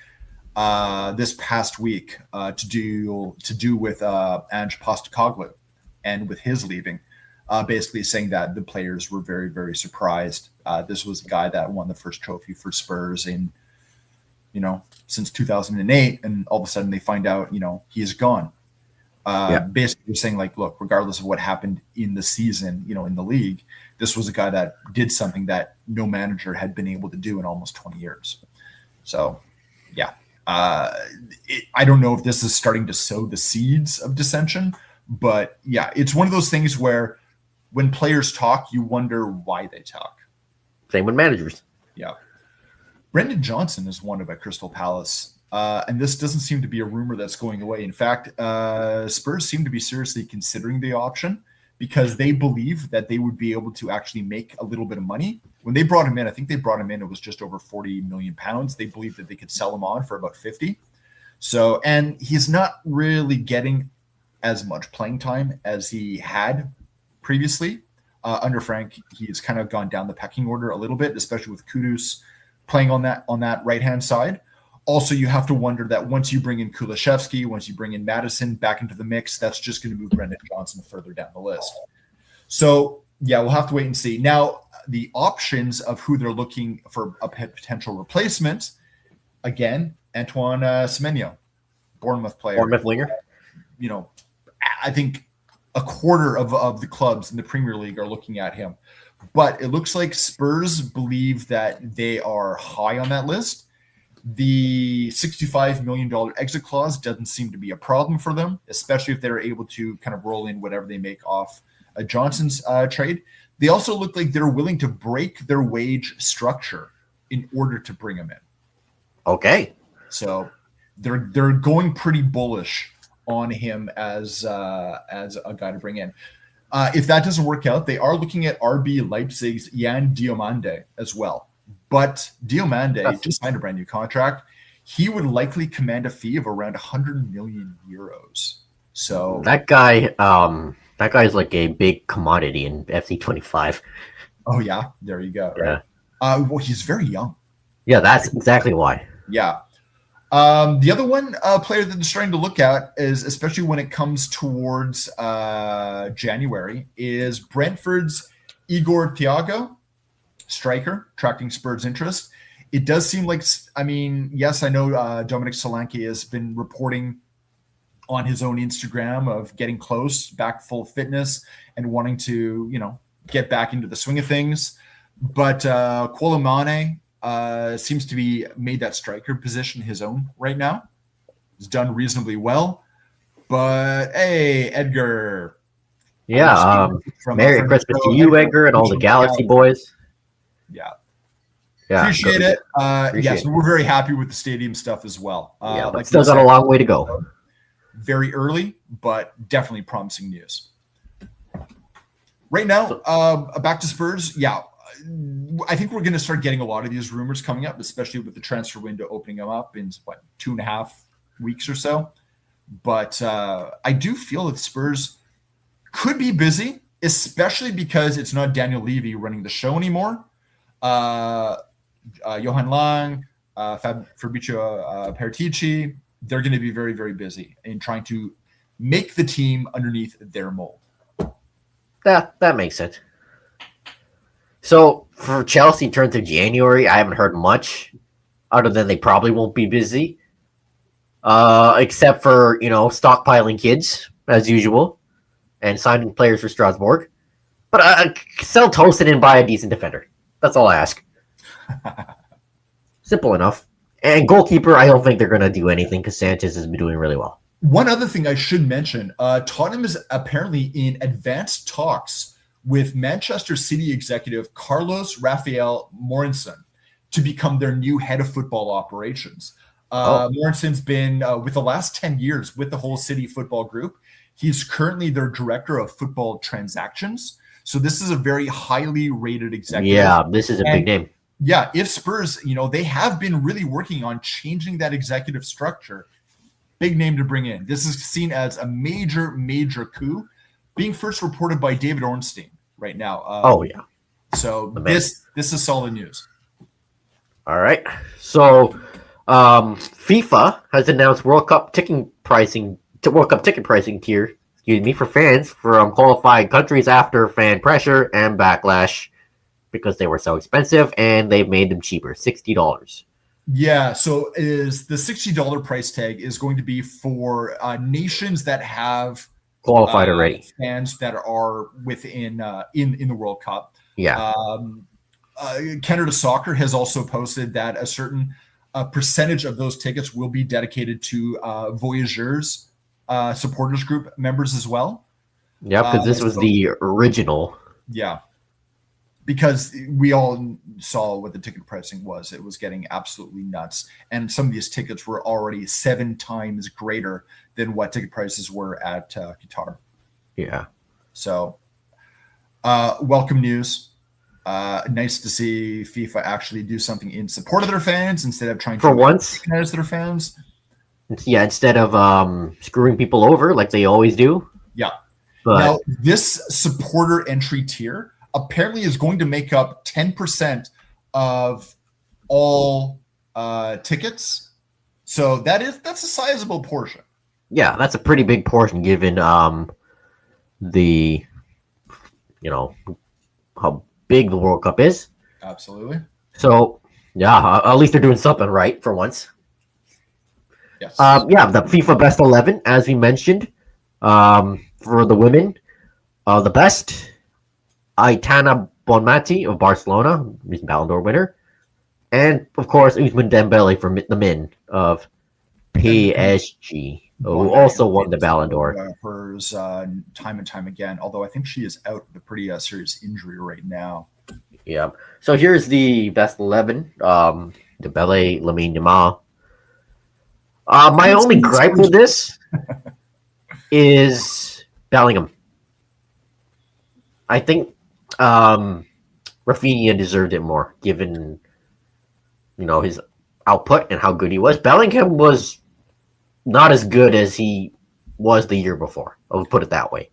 this past week to do with Ange Postecoglou and with his leaving, basically saying that the players were very, very surprised. This was the guy that won the first trophy for Spurs since 2008, and all of a sudden they find out, he's gone. Basically saying like, look, regardless of what happened in the season, in the league, this was a guy that did something that no manager had been able to do in almost 20 years. So, yeah. I don't know if this is starting to sow the seeds of dissension, but yeah, it's one of those things where when players talk, you wonder why they talk. Same with managers. Yeah. Brendan Johnson is wanted by Crystal Palace. And this doesn't seem to be a rumor that's going away. In fact, Spurs seem to be seriously considering the option because they believe that they would be able to actually make a little bit of money. When they brought him in, I think it was just over £40 million. They believe that they could sell him on for about 50. So, and he's not really getting as much playing time as he had previously. Under Frank, he's kind of gone down the pecking order a little bit, especially with Kudus playing on that right-hand side. Also, you have to wonder that once you bring in Kulishevsky, once you bring in Madison back into the mix, that's just going to move Brendan Johnson further down the list. So, yeah, we'll have to wait and see. Now, the options of who they're looking for a potential replacement, again, Antoine Semenyo, Bournemouth player. Bournemouth winger. I think a quarter of the clubs in the Premier League are looking at him. But it looks like Spurs believe that they are high on that list. The $65 million exit clause doesn't seem to be a problem for them, especially if they're able to kind of roll in whatever they make off a Johnson's trade. They also look like they're willing to break their wage structure in order to bring him in. Okay. So they're going pretty bullish on him as a guy to bring in. If that doesn't work out, they are looking at RB Leipzig's Jan Diomande as well. But Diomande just signed a brand new contract. He would likely command a fee of around 100 million euros. So that guy's like a big commodity in FC25. Oh yeah, there you go. Right. Yeah. Well, he's very young. Yeah, that's exactly why. Yeah. The other one player that they're starting to look at is, especially when it comes towards January, is Brentford's Igor Thiago, striker, attracting Spurs' interest. It does seem like, yes, I know Dominic Solanke has been reporting on his own Instagram of getting close, back full fitness, and wanting to, get back into the swing of things. But Koulibaly seems to be made that striker position his own right now. He's done reasonably well. But hey, Edgar. Yeah. Merry Christmas to you, Edgar, and all the Galaxy boys. Yeah. Appreciate it. Yes, we're very happy with the stadium stuff as well. But still got a long way to go. Very early, but definitely promising news. Right now, back to Spurs. Yeah, I think we're going to start getting a lot of these rumors coming up, especially with the transfer window opening them up in 2.5 weeks or so. But I do feel that Spurs could be busy, especially because it's not Daniel Levy running the show anymore. Johan Lang, Fabrizio Paratici, they're going to be very, very busy in trying to make the team underneath their mold. That makes sense. So for Chelsea in terms of January, I haven't heard much other than they probably won't be busy. Except for, stockpiling kids as usual and signing players for Strasbourg. But sell Tosin and buy a decent defender. That's all I ask. Simple enough. And goalkeeper, I don't think they're going to do anything because Sanchez has been doing really well. One other thing I should mention, Tottenham is apparently in advanced talks with Manchester City executive Carlos Rafael Morinson to become their new head of football operations. Morison's been, with the last 10 years, with the whole City football group. He's currently their director of football transactions. So this is a very highly rated executive. Yeah, this is a big name. Yeah, if Spurs, they have been really working on changing that executive structure. Big name to bring in. This is seen as a major, major coup, being first reported by David Ornstein right now. Yeah. So this is solid news. All right. So FIFA has announced World Cup ticket pricing tier, for fans from qualified countries after fan pressure and backlash because they were so expensive, and they've made them cheaper, $60. Yeah, so is the $60 price tag is going to be for nations that have qualified already, fans that are within in the World Cup. Yeah. Canada Soccer has also posted that a certain percentage of those tickets will be dedicated to Voyageurs supporters group members as well. Yeah, because this was the original. Yeah. Because we all saw what the ticket pricing was. It was getting absolutely nuts. And some of these tickets were already 7 times greater than what ticket prices were at Qatar. Yeah. So, welcome news. Nice to see FIFA actually do something in support of their fans instead of trying to recognize their fans. Yeah, instead of screwing people over like they always do. Yeah. But now, this supporter entry tier apparently is going to make up 10% of all tickets. So that's a sizable portion. Yeah, that's a pretty big portion given the how big the World Cup is. Absolutely. So yeah, at least they're doing something right for once. Yes. The FIFA Best 11, as we mentioned, for the women, the best, Aitana Bonmati of Barcelona, recent Ballon d'Or winner, and of course Ousmane Dembele for the men of PSG, who also won the Ballon d'Or. Hers time and time again, although I think she is out with a pretty serious injury right now. Yeah. So here's the best 11. Dembele, Lamine Yamal. My only gripe with this is Bellingham. I think Rafinha deserved it more, given his output and how good he was. Bellingham was not as good as he was the year before. I'll put it that way.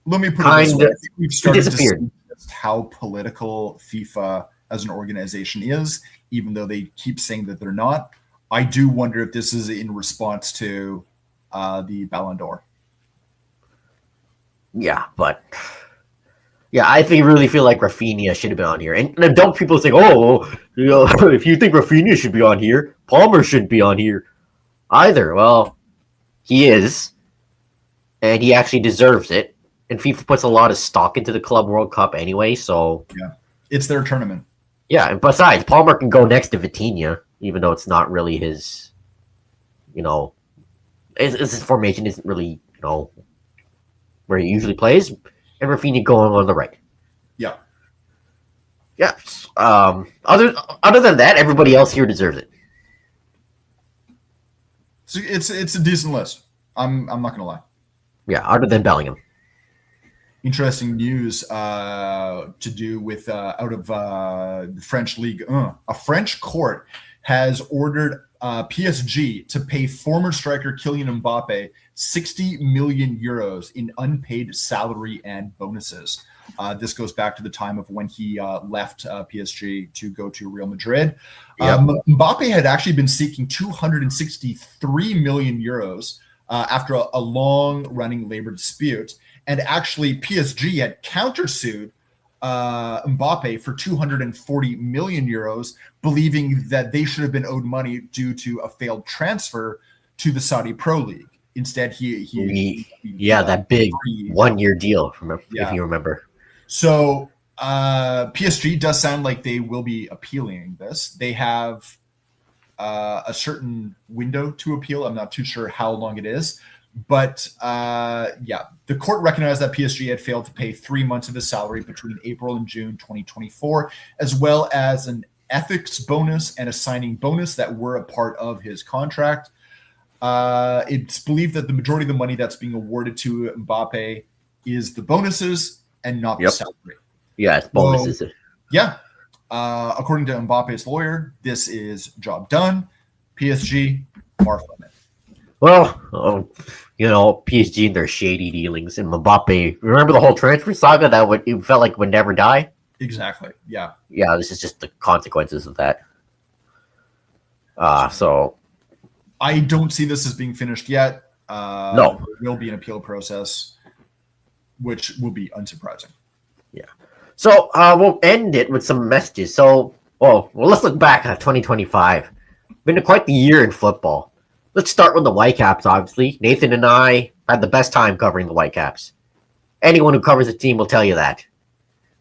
Let me put it this way. I think we've started to see just how political FIFA as an organization is, even though they keep saying that they're not. I do wonder if this is in response to the Ballon d'Or. Yeah, but I really feel like Rafinha should have been on here. And don't people think, if you think Rafinha should be on here, Palmer shouldn't be on here either. Well, he is, and he actually deserves it. And FIFA puts a lot of stock into the Club World Cup anyway, so yeah, it's their tournament. Yeah, and besides, Palmer can go next to Vitinha, even though it's not really his, his formation isn't really, where he usually plays, and Rafinha going on the right. Yeah. Yeah. Other than that, everybody else here deserves it. So it's a decent list. I'm not gonna lie. Yeah, other than Bellingham. Interesting news to do with out of the French league. A French court has ordered PSG to pay former striker Kylian Mbappe €60 million in unpaid salary and bonuses. This goes back to the time of when he left PSG to go to Real Madrid. Yep. Mbappe had actually been seeking €263 million after a long-running labor dispute. And actually, PSG had countersued Mbappe for €240 million, believing that they should have been owed money due to a failed transfer to the Saudi Pro League. Instead, that big 1-year deal, if you remember. So PSG does sound like they will be appealing this. They have a certain window to appeal. I'm not too sure how long it is. But the court recognized that PSG had failed to pay 3 months of his salary between April and June 2024, as well as an ethics bonus and a signing bonus that were a part of his contract. It's believed that the majority of the money that's being awarded to Mbappe is the bonuses and not the salary. Yeah, it's bonuses. So, according to Mbappe's lawyer, this is job done. PSG, far from it. Well, PSG and their shady dealings, and Mbappe. Remember the whole transfer saga it felt like would never die? Exactly. Yeah. Yeah, this is just the consequences of that. So I don't see this as being finished yet. No. There will be an appeal process, which will be unsurprising. Yeah. So we'll end it with some messages. So, let's look back at 2025. Been quite the year in football. Let's start with the Whitecaps, obviously. Nathan and I had the best time covering the Whitecaps. Anyone who covers the team will tell you that.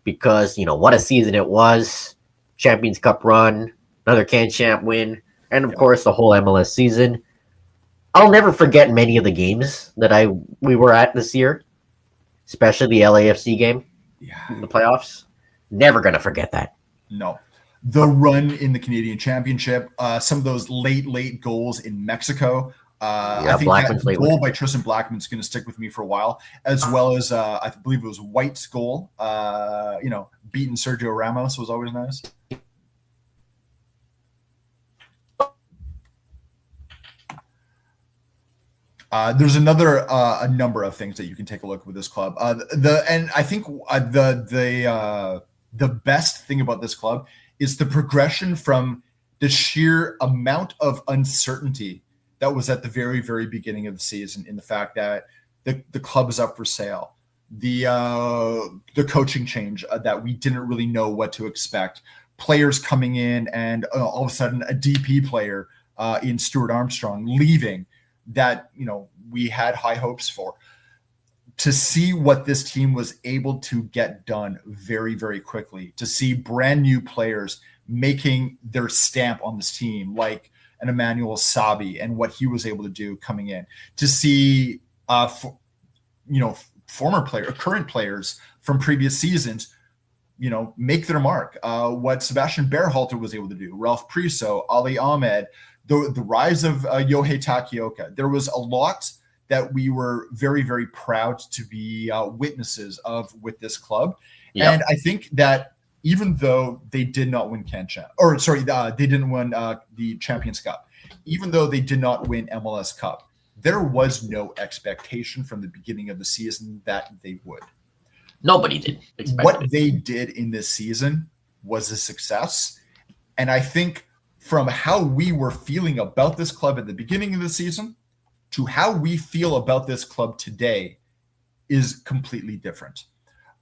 Because, what a season it was. Champions Cup run, another Can Champ win, and of course the whole MLS season. I'll never forget many of the games that we were at this year, especially the LAFC game in the playoffs. Never going to forget that. No. The run in the Canadian Championship, some of those late goals in Mexico. I think that goal by Tristan Blackman's going to stick with me for a while, as well as I believe it was White's goal. Beating Sergio Ramos was always nice. There's a number of things that you can take a look with this club. I think the best thing about this club is the progression from the sheer amount of uncertainty that was at the very, very beginning of the season, in the fact that the club is up for sale, the coaching change that we didn't really know what to expect, players coming in, and all of a sudden a DP player in Stuart Armstrong leaving that we had high hopes for. To see what this team was able to get done very, very quickly, to see brand new players making their stamp on this team, like an Emmanuel Sabi and what he was able to do coming in, to see current players from previous seasons, make their mark. What Sebastian Berhalter was able to do, Ralph Priso, Ali Ahmed, the rise of Yohei Takioka. There was a lot that we were very, very proud to be witnesses of with this club. Yep. And I think that even though they did not win they didn't win the Champions Cup, even though they did not win MLS Cup, there was no expectation from the beginning of the season that they would. Nobody did expect what they did in this season was a success. And I think from how we were feeling about this club at the beginning of the season to how we feel about this club today is completely different.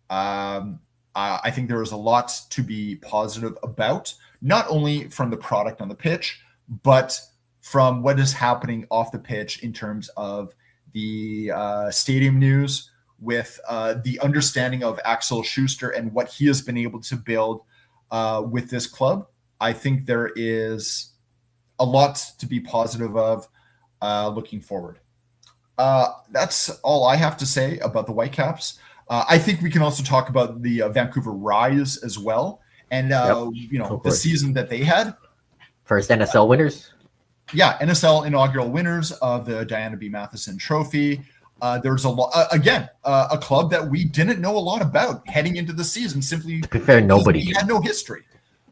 I think there is a lot to be positive about, not only from the product on the pitch, but from what is happening off the pitch in terms of the stadium news, with the understanding of Axel Schuster and what he has been able to build with this club. I think there is a lot to be positive of looking forward. That's all I have to say about the Whitecaps. I think we can also talk about the Vancouver Rise as well, and the season that they had. First NSL winners. Yeah, NSL inaugural winners of the Diana B. Matheson Trophy. There's a club that we didn't know a lot about heading into the season. Simply, to be fair, nobody had no history.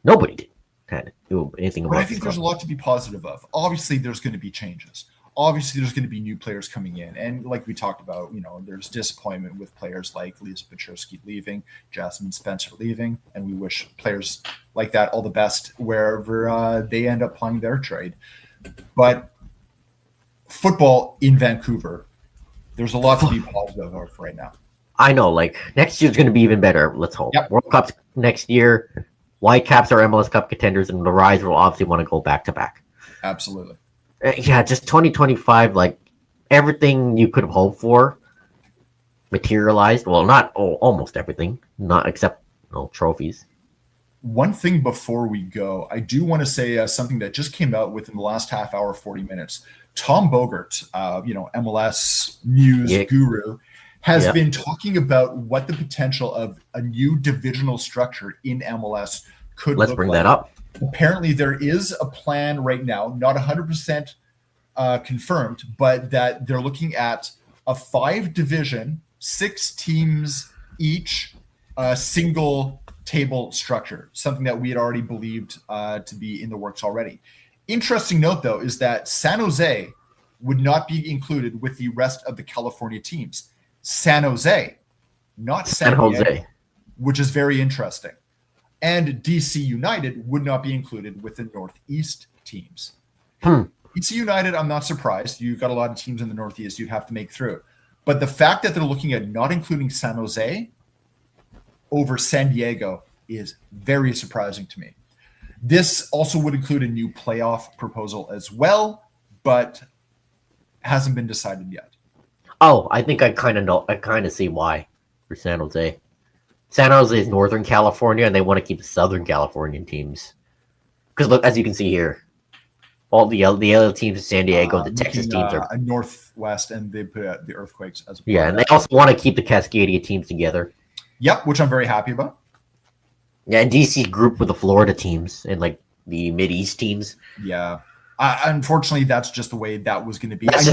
Nobody had do anything about. But I think there's a lot to be positive of. Obviously, there's going to be changes. obviously there's going to be new players coming in. And like we talked about, there's disappointment with players like Lisa Petrosky leaving, Jasmine Spencer leaving, and we wish players like that all the best wherever they end up playing their trade. But football in Vancouver, there's a lot to be positive of right now. I know, next year's going to be even better. Let's hope. Yep. World Cup's next year. Whitecaps are MLS Cup contenders, and the Rise will obviously want to go back to back. Absolutely. Yeah, just 2025, everything you could have hoped for materialized. Well, not almost everything, not except trophies. One thing before we go, I do want to say something that just came out within the last half hour, 40 minutes. Tom Bogert, MLS news guru, has been talking about what the potential of a new divisional structure in MLS could look like. Let's bring that up. Apparently, there is a plan right now, not 100% confirmed, but that they're looking at a 5-division, 6 teams each, single table structure, something that we had already believed to be in the works already. Interesting note, though, is that San Jose would not be included with the rest of the California teams. San Jose, not San Jose, which is very interesting. And DC United would not be included with the Northeast teams. DC United, I'm not surprised. You've got a lot of teams in the Northeast you'd have to make through. But the fact that they're looking at not including San Jose over San Diego is very surprising to me. This also would include a new playoff proposal as well, but hasn't been decided yet. Oh, I think I kind of know. I kind of see why for San Jose. San Jose is Northern California, and they want to keep the Southern Californian teams. Because look, as you can see here, all the other teams in San Diego, the Texas teams are Northwest, and they put the Earthquakes as a and they also want to keep the Cascadia teams together. Yep, which I'm very happy about. Yeah, and DC grouped with the Florida teams and the Mid-East teams. Yeah. Unfortunately, that's just the way that was going to be. This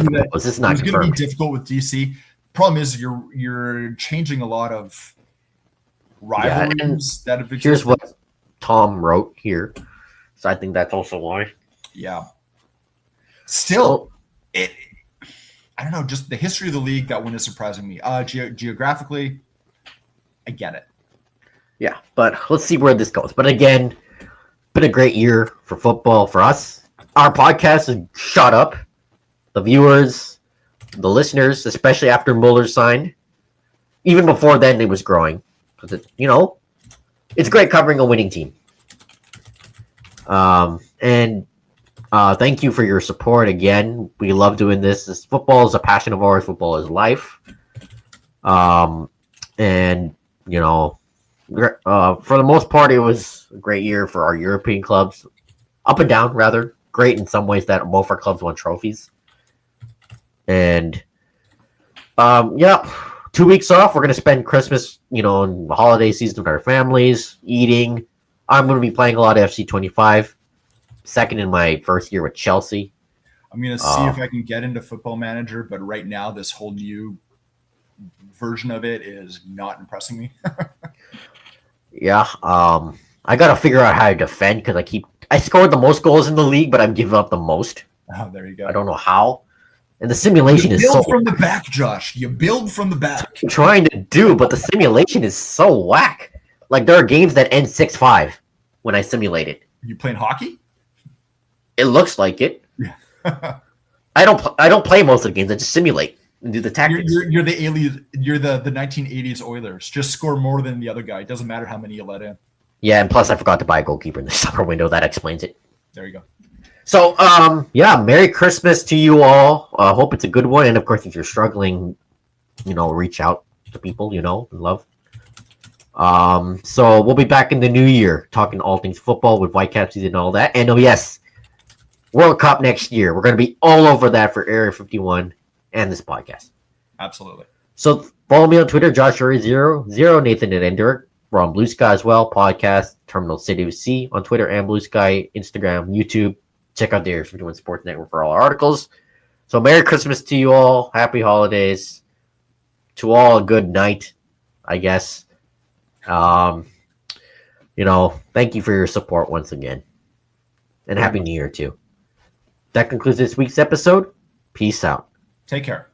is not going to be difficult with DC. Problem is, you're changing a lot of rivalries that have existed. Here's what Tom wrote here, so I think that's also why. Yeah. Still, I don't know. Just the history of the league, that one is surprising me. Geographically, I get it. Yeah, but let's see where this goes. But again, been a great year for football for us. Our podcast has shot up. The viewers, the listeners, especially after Mueller signed. Even before then, it was growing. Because it's great covering a winning team. And thank you for your support again. We love doing this. Football is a passion of ours. Football is life. And for the most part, it was a great year for our European clubs. Up and down, rather. Great in some ways that both our clubs won trophies. And, 2 weeks off. We're going to spend Christmas, in the holiday season with our families, eating. I'm going to be playing a lot of FC25. Second in my first year with Chelsea. I'm going to see if I can get into Football Manager, but right now this whole new version of it is not impressing me. Yeah, I got to figure out how to defend because I scored the most goals in the league, but I'm giving up the most. Oh, there you go. I don't know how. And the simulation is so... You build from the back, Josh. You build from the back. I'm trying to do, but the simulation is so whack. There are games that end 6-5 when I simulate it. You playing hockey? It looks like it. Yeah. I don't play most of the games. I just simulate and do the tactics. You're the alien. You're the 1980s Oilers. Just score more than the other guy. It doesn't matter how many you let in. Yeah, and plus I forgot to buy a goalkeeper in the summer window. That explains it. There you go. So, Merry Christmas to you all. Hope it's a good one. And of course, if you're struggling, reach out to people, and love. So we'll be back in the new year talking all things football with Whitecaps season and all that. And yes, World Cup next year. We're going to be all over that for Area 51 and this podcast. Absolutely. So follow me on Twitter, Joshua00, Nathan and Enderick. We're on Blue Sky as well, podcast, Terminal City C on Twitter and Blue Sky, Instagram, YouTube. Check out the Area 51 Sports Network for all our articles. So Merry Christmas to you all. Happy holidays. To all, a good night, I guess. Thank you for your support once again. And Happy New Year, too. That concludes this week's episode. Peace out. Take care.